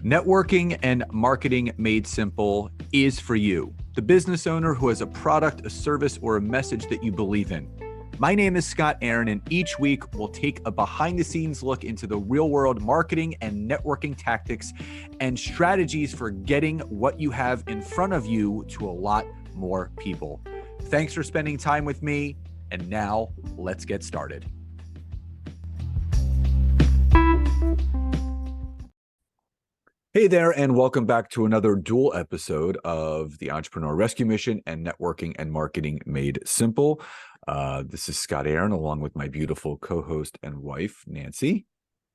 Networking and Marketing Made Simple is for you, the business owner who has a product, a service, or a message that you believe in. My name is Scott Aaron, and each week we'll take a behind-the-scenes look into the real-world marketing and networking tactics and strategies for getting what you have in front of you to a lot more people. Thanks for spending time with me, and now let's get started. Hey there, and welcome back to another dual episode of the Entrepreneur Rescue Mission and Networking and Marketing Made Simple. This is Scott Aaron, along with my beautiful co-host and wife, Nancy.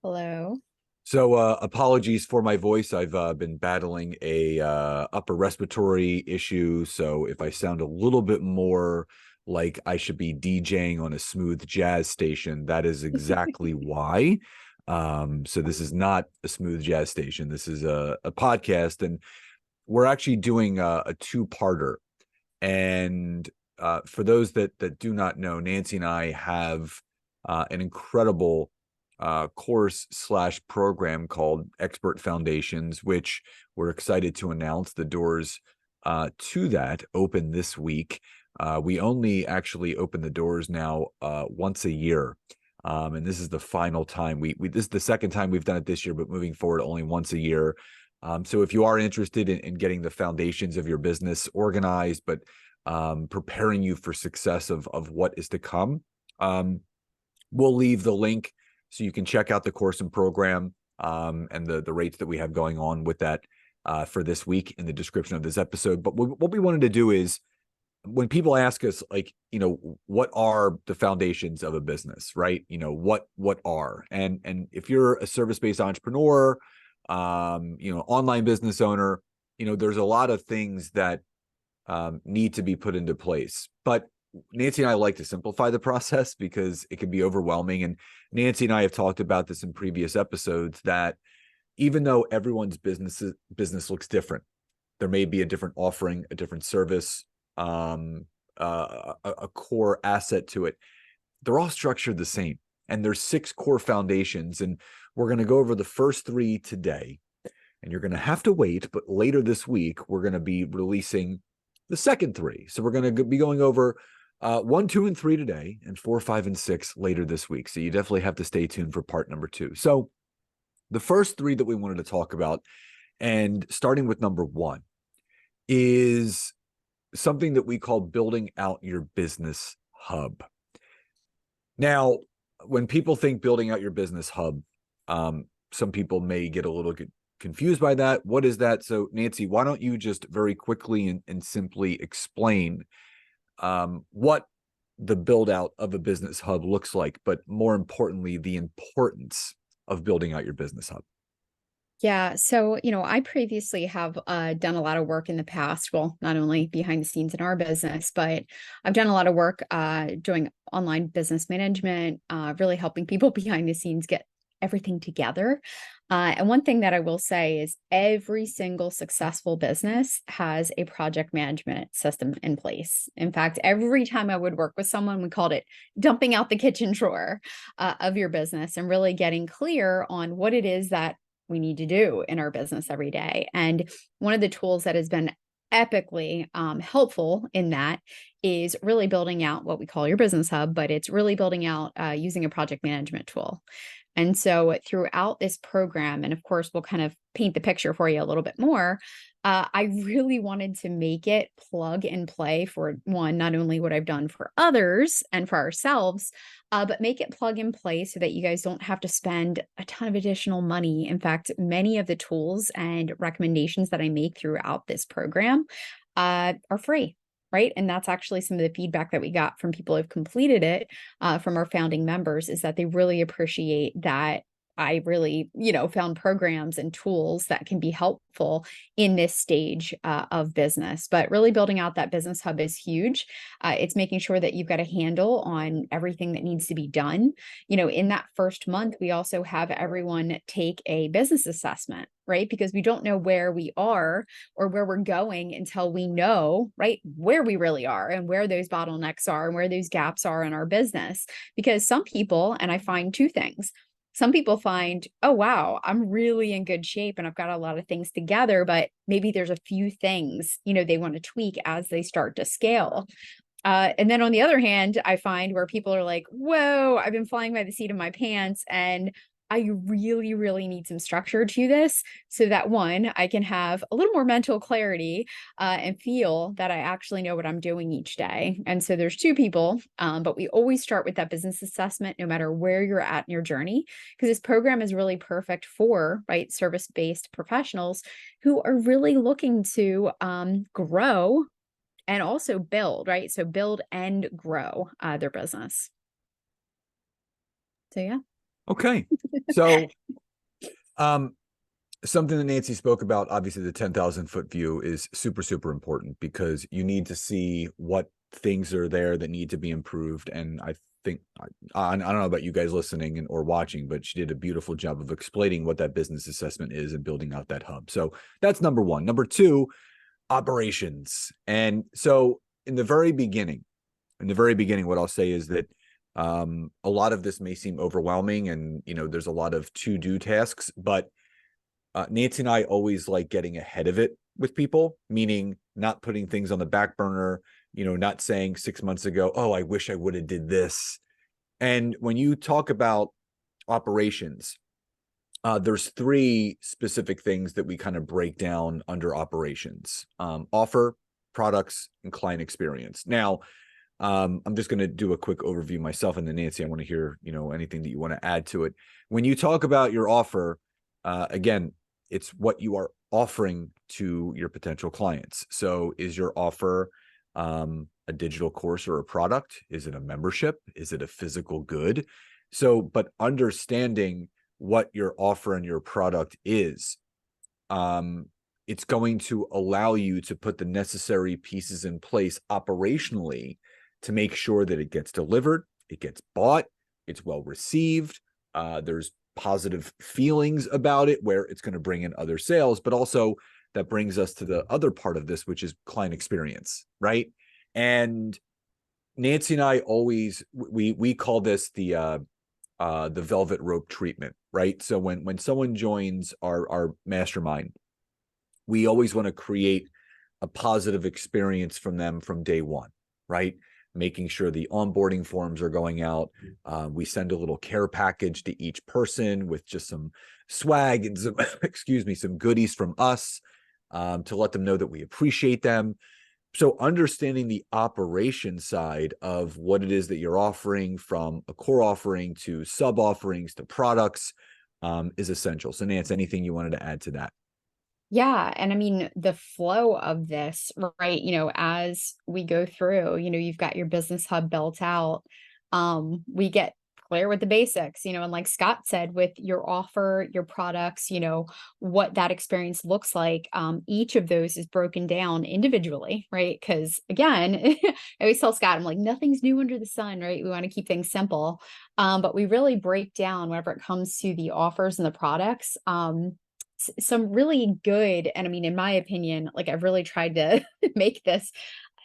Hello. So apologies for my voice. I've been battling a upper respiratory issue. So if I sound a little bit more like I should be DJing on a smooth jazz station, that is exactly why. So this is not a smooth jazz station. This is a podcast, and we're actually doing a two-parter. And for those that do not know, Nancy and I have an incredible course/program called Expert Foundations, which we're excited to announce the doors to that open this week. We only actually open the doors now once a year. And this is the final time this is the second time we've done it this year, but moving forward only once a year. So if you are interested in getting the foundations of your business organized, but preparing you for success of what is to come, we'll leave the link so you can check out the course and program and the rates that we have going on with that for this week in the description of this episode. But what we wanted to do is, when people ask us, like, what are the foundations of a business, right? What are, and if you're a service-based entrepreneur, online business owner, there's a lot of things that need to be put into place. But Nancy and I like to simplify the process because it can be overwhelming. And Nancy and I have talked about this in previous episodes, that even though everyone's business looks different, there may be a different offering, a different service, a core asset to it. They're all structured the same, and there's 6 core foundations, and we're going to go over the first 3 today, and you're going to have to wait, but later this week we're going to be releasing the second 3. So we're going to be going over 1, 2, and 3 today, and 4, 5, and 6 later this week. So you definitely have to stay tuned for part number 2. So the first 3 that we wanted to talk about, and starting with number 1, is something that we call building out your business hub. Now, when people think building out your business hub, some people may get a little confused by that. What is that? So Nancy, why don't you just very quickly and simply explain what the build out of a business hub looks like, but more importantly, the importance of building out your business hub. Yeah. So, I previously have done a lot of work in the past. Well, not only behind the scenes in our business, but I've done a lot of work doing online business management, really helping people behind the scenes get everything together. And one thing that I will say is every single successful business has a project management system in place. In fact, every time I would work with someone, we called it dumping out the kitchen drawer of your business and really getting clear on what it is that we need to do in our business every day. And one of the tools that has been epically helpful in that is really building out what we call your business hub, but it's really building out using a project management tool. And so throughout this program, and of course, we'll kind of paint the picture for you a little bit more. I really wanted to make it plug and play for one, not only what I've done for others and for ourselves, but make it plug and play so that you guys don't have to spend a ton of additional money. In fact, many of the tools and recommendations that I make throughout this program are free. Right. And that's actually some of the feedback that we got from people who've completed it from our founding members, is that they really appreciate that I really, found programs and tools that can be helpful in this stage of business. But really building out that business hub is huge. It's making sure that you've got a handle on everything that needs to be done. In that first month, we also have everyone take a business assessment, right? Because we don't know where we are or where we're going until we know, right, where we really are and where those bottlenecks are and where those gaps are in our business. Because some people, and I find 2 things. Some people find, oh, wow, I'm really in good shape and I've got a lot of things together, but maybe there's a few things, they want to tweak as they start to scale. And then on the other hand, I find where people are like, whoa, I've been flying by the seat of my pants and I really, really need some structure to this so that one, I can have a little more mental clarity and feel that I actually know what I'm doing each day. And so there's two people, but we always start with that business assessment, no matter where you're at in your journey, because this program is really perfect for, right, service-based professionals who are really looking to grow and also build, right? So build and grow their business. So yeah. Okay. So something that Nancy spoke about, obviously the 10,000 foot view is super, super important because you need to see what things are there that need to be improved. And I think, I don't know about you guys listening or watching, but she did a beautiful job of explaining what that business assessment is and building out that hub. So that's number one. Number two, operations. And so in the very beginning, what I'll say is that a lot of this may seem overwhelming and, there's a lot of to-do tasks, but Nancy and I always like getting ahead of it with people, meaning not putting things on the back burner, not saying 6 months ago, oh, I wish I would have did this. And when you talk about operations, there's three specific things that we kind of break down under operations: offer, products, and client experience. Now, I'm just going to do a quick overview myself, and then Nancy, I want to hear, anything that you want to add to it. When you talk about your offer, again, it's what you are offering to your potential clients. So is your offer a digital course or a product? Is it a membership? Is it a physical good? So, but understanding what your offer and your product is, it's going to allow you to put the necessary pieces in place operationally to make sure that it gets delivered, it gets bought, it's well received, there's positive feelings about it where it's going to bring in other sales, but also that brings us to the other part of this, which is client experience, right? And Nancy and I always, we call this the velvet rope treatment, right? So when someone joins our mastermind, we always want to create a positive experience from them from day one, right? Making sure the onboarding forms are going out. We send a little care package to each person with just some swag and some, some goodies from us to let them know that we appreciate them. So understanding the operation side of what it is that you're offering, from a core offering to sub offerings to products, is essential. So Nance, anything you wanted to add to that? Yeah. And I mean, the flow of this, right? As we go through, you've got your business hub built out. We get clear with the basics, and like Scott said, with your offer, your products, what that experience looks like. Each of those is broken down individually, right? Because again, I always tell Scott, I'm like, nothing's new under the sun, right? We want to keep things simple. But we really break down whenever it comes to the offers and the products. Some really good, and I mean, in my opinion, like I've really tried to make this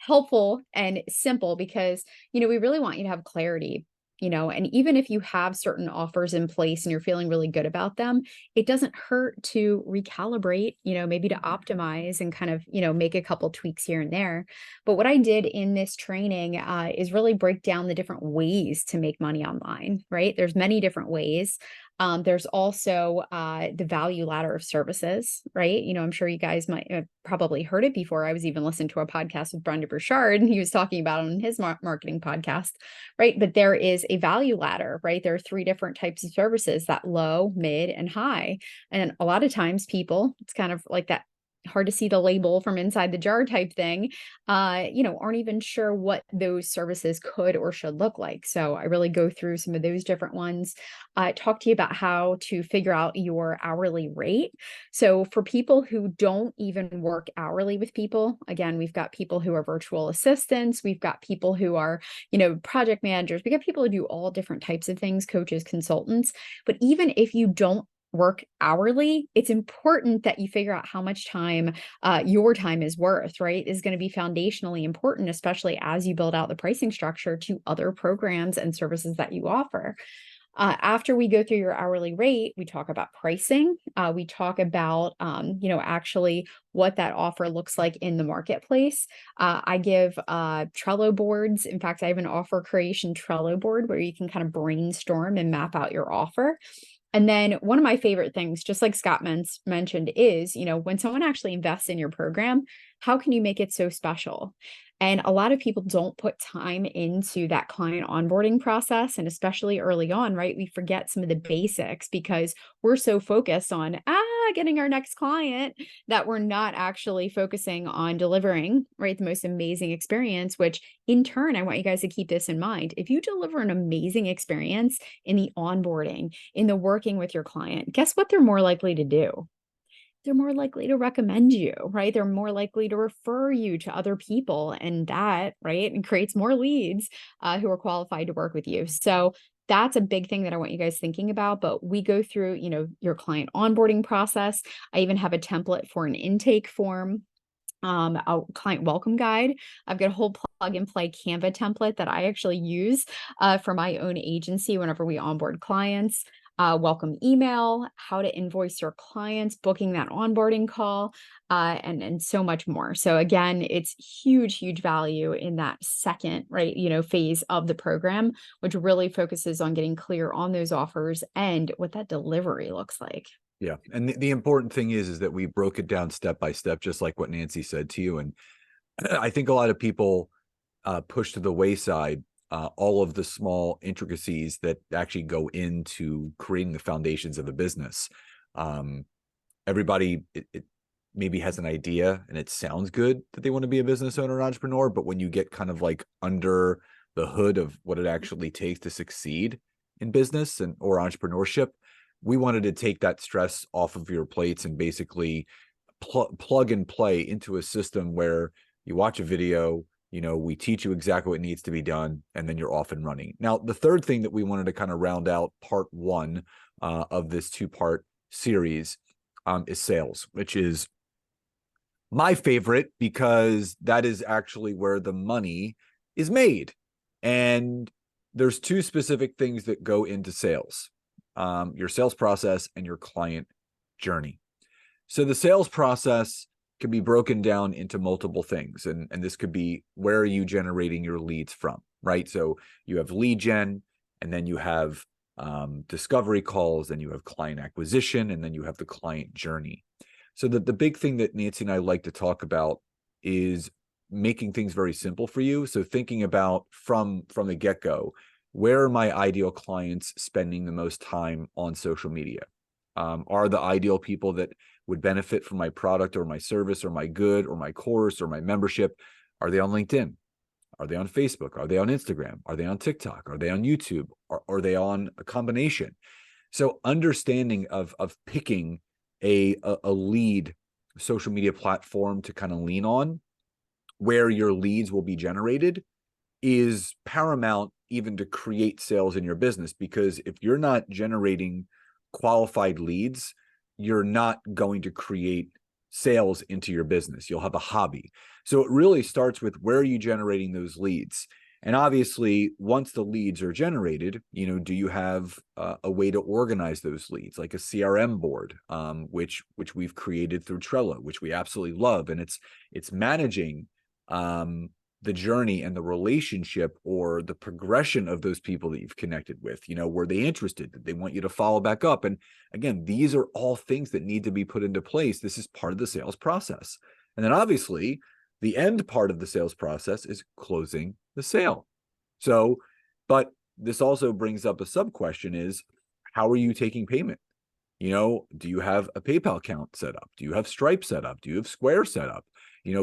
helpful and simple because, we really want you to have clarity, and even if you have certain offers in place and you're feeling really good about them, it doesn't hurt to recalibrate, maybe to optimize and kind of, make a couple tweaks here and there. But what I did in this training is really break down the different ways to make money online, right? There's many different ways. There's also the value ladder of services, right? I'm sure you guys might have probably heard it before. I was even listening to a podcast with Brenda Burchard, and he was talking about it on his marketing podcast, right? But there is a value ladder, right? There are three different types of services: that low, mid, and high. And a lot of times people, it's kind of like that hard to see the label from inside the jar type thing, aren't even sure what those services could or should look like. So I really go through some of those different ones, talk to you about how to figure out your hourly rate. So for people who don't even work hourly with people, again, we've got people who are virtual assistants, we've got people who are, project managers, we got people who do all different types of things, coaches, consultants. But even if you don't work hourly, it's important that you figure out how much time your time is worth, right? Is going to be foundationally important, especially as you build out the pricing structure to other programs and services that you offer. After we go through your hourly rate, we talk about pricing. We talk about, actually what that offer looks like in the marketplace. I give Trello boards. In fact, I have an offer creation Trello board where you can kind of brainstorm and map out your offer. And then one of my favorite things, just like Scott mentioned, is, when someone actually invests in your program, how can you make it so special? And a lot of people don't put time into that client onboarding process. And especially early on, right? We forget some of the basics because we're so focused on getting our next client that we're not actually focusing on delivering, right, the most amazing experience, which in turn, I want you guys to keep this in mind. If you deliver an amazing experience in the onboarding, in the working with your client, guess what they're more likely to do? They're more likely to recommend you, right? They're more likely to refer you to other people, and that, right, and creates more leads who are qualified to work with you. So that's a big thing that I want you guys thinking about. But we go through, your client onboarding process. I even have a template for an intake form, a client welcome guide. I've got a whole plug and play Canva template that I actually use for my own agency whenever we onboard clients. Welcome email, how to invoice your clients, booking that onboarding call, and so much more. So again, it's huge value in that second, right, phase of the program, which really focuses on getting clear on those offers and what that delivery looks like. Yeah. And the important thing is that we broke it down step by step, just like what Nancy said to you. And I think a lot of people push to the wayside all of the small intricacies that actually go into creating the foundations of a business. Everybody it maybe has an idea and it sounds good that they want to be a business owner or entrepreneur, but when you get kind of like under the hood of what it actually takes to succeed in business and or entrepreneurship, we wanted to take that stress off of your plates and basically plug and play into a system where you watch a video, we teach you exactly what needs to be done, and then you're off and running. Now, the third thing that we wanted to kind of round out part one of this two-part series is sales, which is my favorite because that is actually where the money is made. And there's two specific things that go into sales, your sales process and your client journey. So the sales process can be broken down into multiple things. And this could be, where are you generating your leads from, right? So you have lead gen, and then you have discovery calls, then you have client acquisition, and then you have the client journey. So the big thing that Nancy and I like to talk about is making things very simple for you. So thinking about from the get-go, where are my ideal clients spending the most time on social media? Are the ideal people that would benefit from my product or my service or my good or my course or my membership, are they on LinkedIn? Are they on Facebook? Are they on Instagram? Are they on TikTok? Are they on YouTube? Are they on a combination? So understanding of picking a lead social media platform to kind of lean on, where your leads will be generated, is paramount even to create sales in your business. Because if you're not generating qualified leads, you're not going to create sales into your business. You'll have a hobby. So it really starts with, where are you generating those leads? And obviously, once the leads are generated, do you have a way to organize those leads, like a CRM board, which we've created through Trello, which we absolutely love. And it's managing the journey and the relationship or the progression of those people that you've connected with. Were they interested? Did they want you to follow back up? And again, these are all things that need to be put into place. This is part of the sales process. And then obviously, the end part of the sales process is closing the sale. So, but this also brings up a sub question: is, how are you taking payment? Do you have a PayPal account set up? Do you have Stripe set up? Do you have Square set up?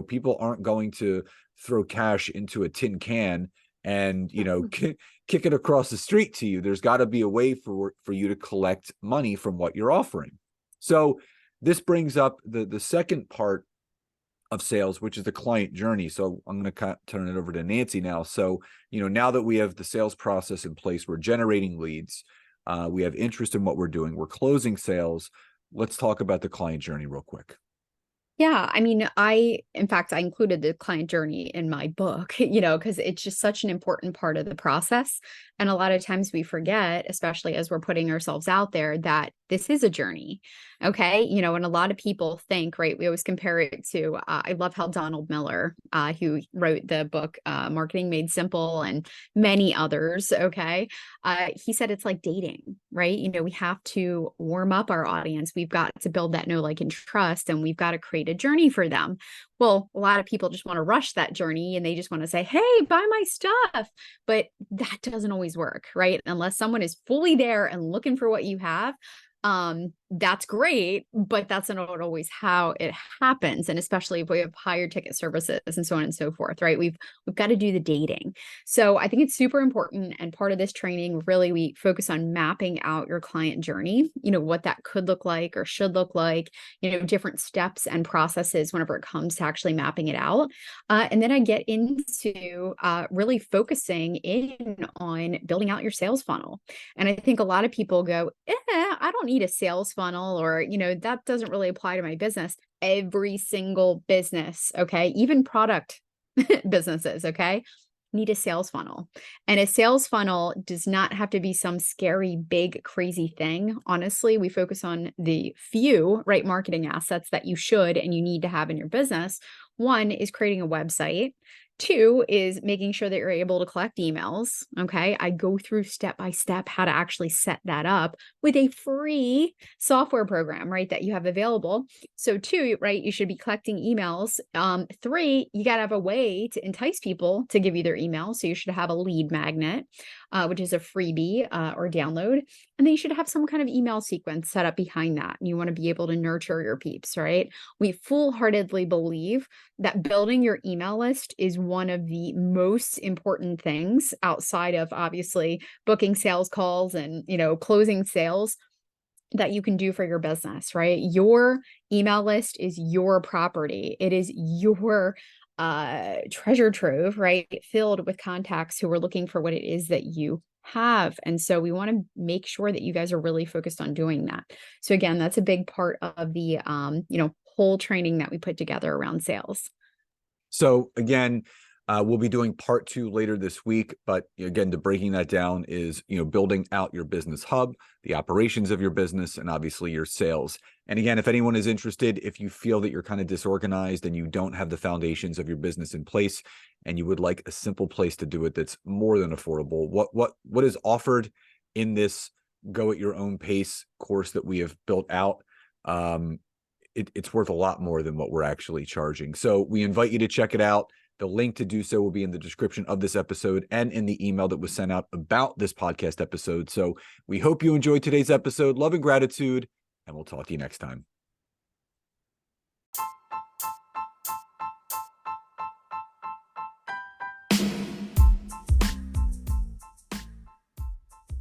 People aren't going to throw cash into a tin can and, kick it across the street to you. There's got to be a way for you to collect money from what you're offering. So this brings up the second part of sales, which is the client journey. So I'm going to turn it over to Nancy now. So, now that we have the sales process in place, we're generating leads, we have interest in what we're doing, we're closing sales. Let's talk about the client journey real quick. Yeah, I mean, in fact, I included the client journey in my book, because it's just such an important part of the process. And a lot of times we forget, especially as we're putting ourselves out there, that this is a journey. Okay. And a lot of people think, right, we always compare it to, I love how Donald Miller, who wrote the book, Marketing Made Simple, and many others. Okay. He said it's like dating, right? We have to warm up our audience. We've got to build that know, like, and trust, and we've got to create a journey for them. Well, a lot of people just want to rush that journey and they just want to say, hey, buy my stuff. But that doesn't always work, right? Unless someone is fully there and looking for what you have. That's great, but that's not always how it happens. And especially if we have higher ticket services and so on and so forth, right? We've got to do the dating. So I think it's super important. And part of this training, really, we focus on mapping out your client journey, what that could look like or should look like, different steps and processes whenever it comes to actually mapping it out. And then I get into really focusing in on building out your sales funnel. And I think a lot of people go, I don't need a sales funnel, or, that doesn't really apply to my business. Every single business, okay, even product businesses, okay, need a sales funnel. And a sales funnel does not have to be some scary, big, crazy thing. Honestly, we focus on the few, right, marketing assets that you should and you need to have in your business. One is creating a website. Two is making sure that you're able to collect emails. Okay. I go through step by step how to actually set that up with a free software program, right, that you have available. So two, right, you should be collecting emails. Three, you got to have a way to entice people to give you their email. So you should have a lead magnet, which is a freebie or download. And then you should have some kind of email sequence set up behind that. And you want to be able to nurture your peeps, right? We full-heartedly believe that building your email list is one of the most important things outside of obviously booking sales calls and, closing sales that you can do for your business, right? Your email list is your property. It is your treasure trove, right? Filled with contacts who are looking for what it is that you have. And so we want to make sure that you guys are really focused on doing that. So again, that's a big part of the, whole training that we put together around sales. So again, we'll be doing part 2 later this week, but again, to breaking that down is, building out your business hub, the operations of your business, and obviously your sales. And again, if anyone is interested, if you feel that you're kind of disorganized and you don't have the foundations of your business in place, and you would like a simple place to do it that's more than affordable, what is offered in this go at your own pace course that we have built out, it's worth a lot more than what we're actually charging. So we invite you to check it out. The link to do so will be in the description of this episode and in the email that was sent out about this podcast episode. So we hope you enjoyed today's episode. Love and gratitude, and we'll talk to you next time.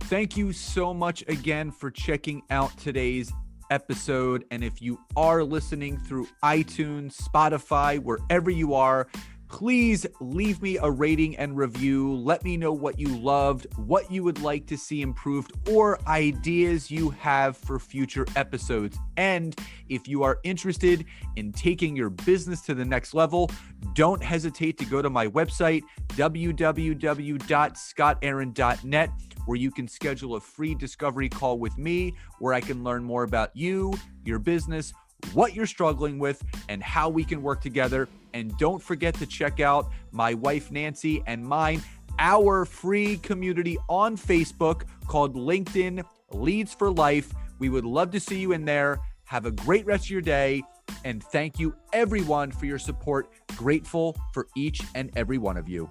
Thank you so much again for checking out today's episode. And if you are listening through iTunes, Spotify, wherever you are, please leave me a rating and review. Let me know what you loved, what you would like to see improved, or ideas you have for future episodes. And if you are interested in taking your business to the next level, don't hesitate to go to my website, www.scottaaron.net, where you can schedule a free discovery call with me, where I can learn more about you, your business, what you're struggling with, and how we can work together. And don't forget to check out my wife, Nancy, and mine, our free community on Facebook called LinkedIn Leads for Life. We would love to see you in there. Have a great rest of your day. And thank you everyone for your support. Grateful for each and every one of you.